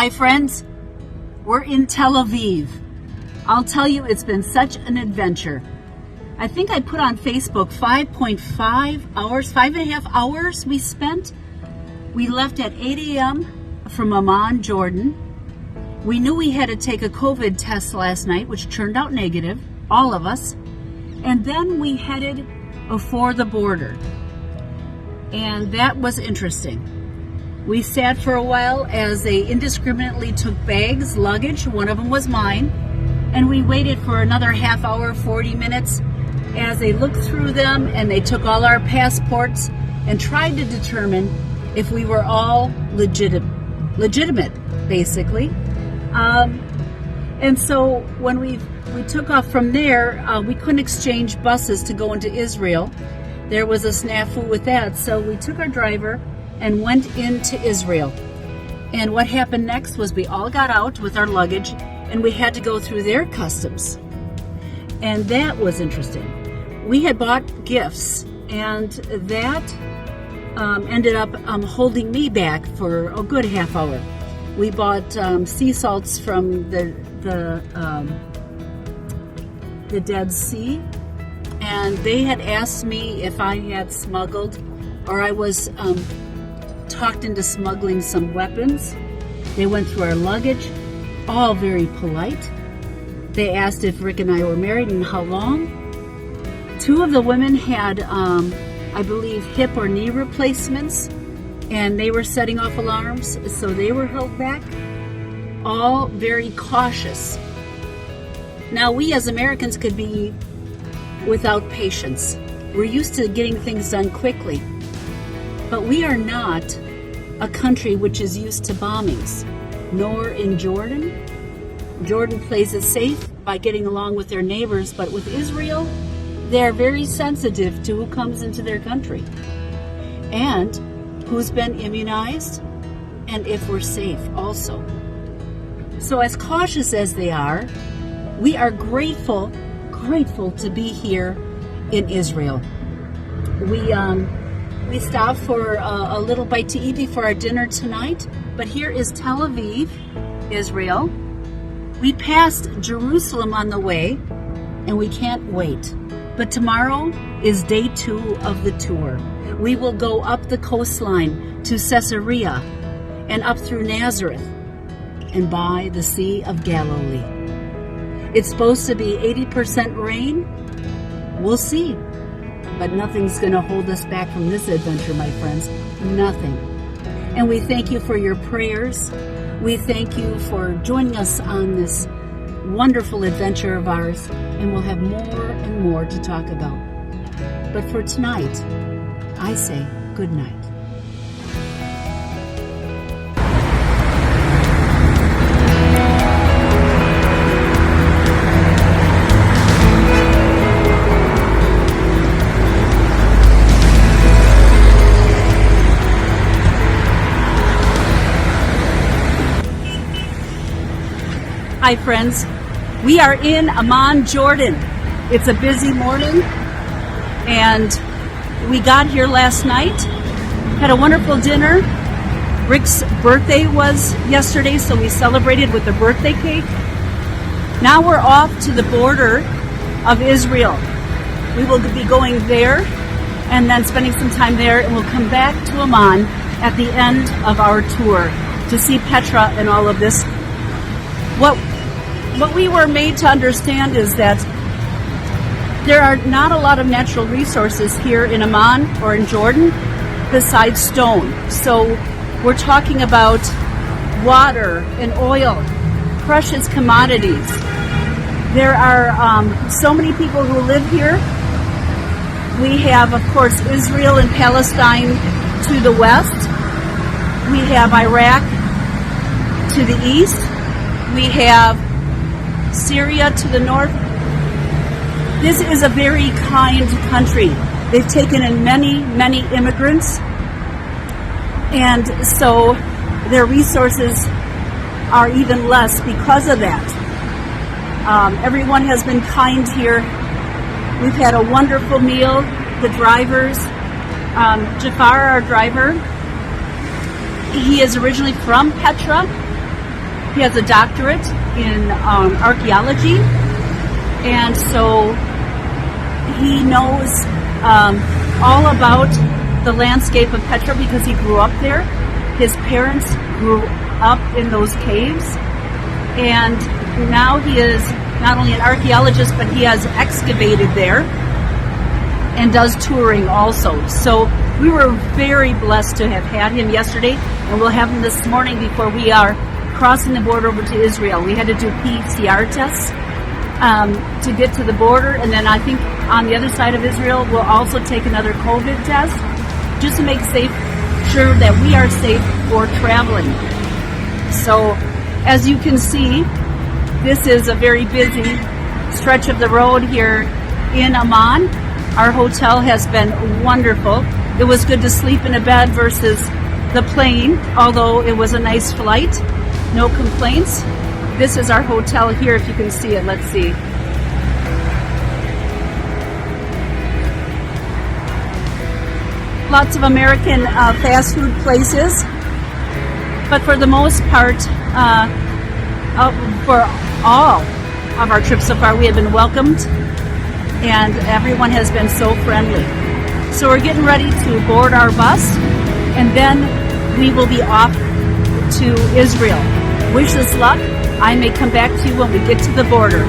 Hi friends, we're in Tel Aviv. I'll tell you, it's been such an adventure. I think I put on Facebook 5.5 hours we spent. We left at 8 a.m. from Amman, Jordan. We knew we had to take a COVID test last night, which turned out negative, all of us. And then we headed for the border. And that was interesting. We sat for a while as they indiscriminately took bags, luggage, one of them was mine, and we waited for another half hour, 40 minutes, as they looked through them and they took all our passports and tried to determine if we were all legitimate, basically. And so when we took off from there, we couldn't exchange buses to go into Israel. There was a snafu with that, so we took our driver and went into Israel. And what happened next was we all got out with our luggage and we had to go through their customs. And that was interesting. We had bought gifts and that ended up holding me back for a good half hour. We bought sea salts from the Dead Sea, and they had asked me if I had smuggled or I was talked into smuggling some weapons. They went through our luggage, all very polite. They asked if Rick and I were married and how long. Two of the women had, I believe, hip or knee replacements, and they were setting off alarms, so they were held back. All very cautious. Now, we as Americans could be without patience. We're used to getting things done quickly. But we are not a country which is used to bombings, nor in Jordan. Jordan plays it safe by getting along with their neighbors, but with Israel, they're very sensitive to who comes into their country and who's been immunized and if we're safe also. So as cautious as they are, we are grateful to be here in Israel. We stopped for a little bite to eat before our dinner tonight, but here is Tel Aviv, Israel. We passed Jerusalem on the way, and we can't wait. But tomorrow is day 2 of the tour. We will go up the coastline to Caesarea and up through Nazareth and by the Sea of Galilee. It's supposed to be 80% rain. We'll see. But nothing's going to hold us back from this adventure, my friends. Nothing. And we thank you for your prayers. We thank you for joining us on this wonderful adventure of ours. And we'll have more and more to talk about. But for tonight, I say good night. Hi friends, we are in Amman, Jordan. It's a busy morning and we got here last night, had a wonderful dinner. Rick's birthday was yesterday, so we celebrated with a birthday cake. Now we're off to the border of Israel. We will be going there and then spending some time there, and we'll come back to Amman at the end of our tour to see Petra and all of this. What we were made to understand is that there are not a lot of natural resources here in Amman or in Jordan besides stone. So we're talking about water and oil, precious commodities. There are so many people who live here. We have, of course, Israel and Palestine to the west. We have Iraq to the east. We have Syria to the north. This is a very kind country. They've taken in many, many immigrants, and so their resources are even less because of that. Everyone has been kind here. We've had a wonderful meal. The drivers, Jafar, our driver, he is originally from Petra, He has a doctorate in archaeology, and so he knows all about the landscape of Petra because he grew up there. His parents grew up in those caves, and now he is not only an archaeologist, but he has excavated there and does touring also. So we were very blessed to have had him yesterday, and we'll have him this morning before we are crossing the border over to Israel. We had to do PCR tests to get to the border, and then I think on the other side of Israel we'll also take another COVID test just to make sure that we are safe for traveling. So as you can see, this is a very busy stretch of the road here in Amman. Our hotel has been wonderful. It was good to sleep in a bed versus the plane, although it was a nice flight. No complaints. This is our hotel here, if you can see it. Let's see. Lots of American fast food places, but for the most part, for all of our trips so far, we have been welcomed, and everyone has been so friendly. So we're getting ready to board our bus, and then we will be off to Israel. Wish us luck. I may come back to you when we get to the border.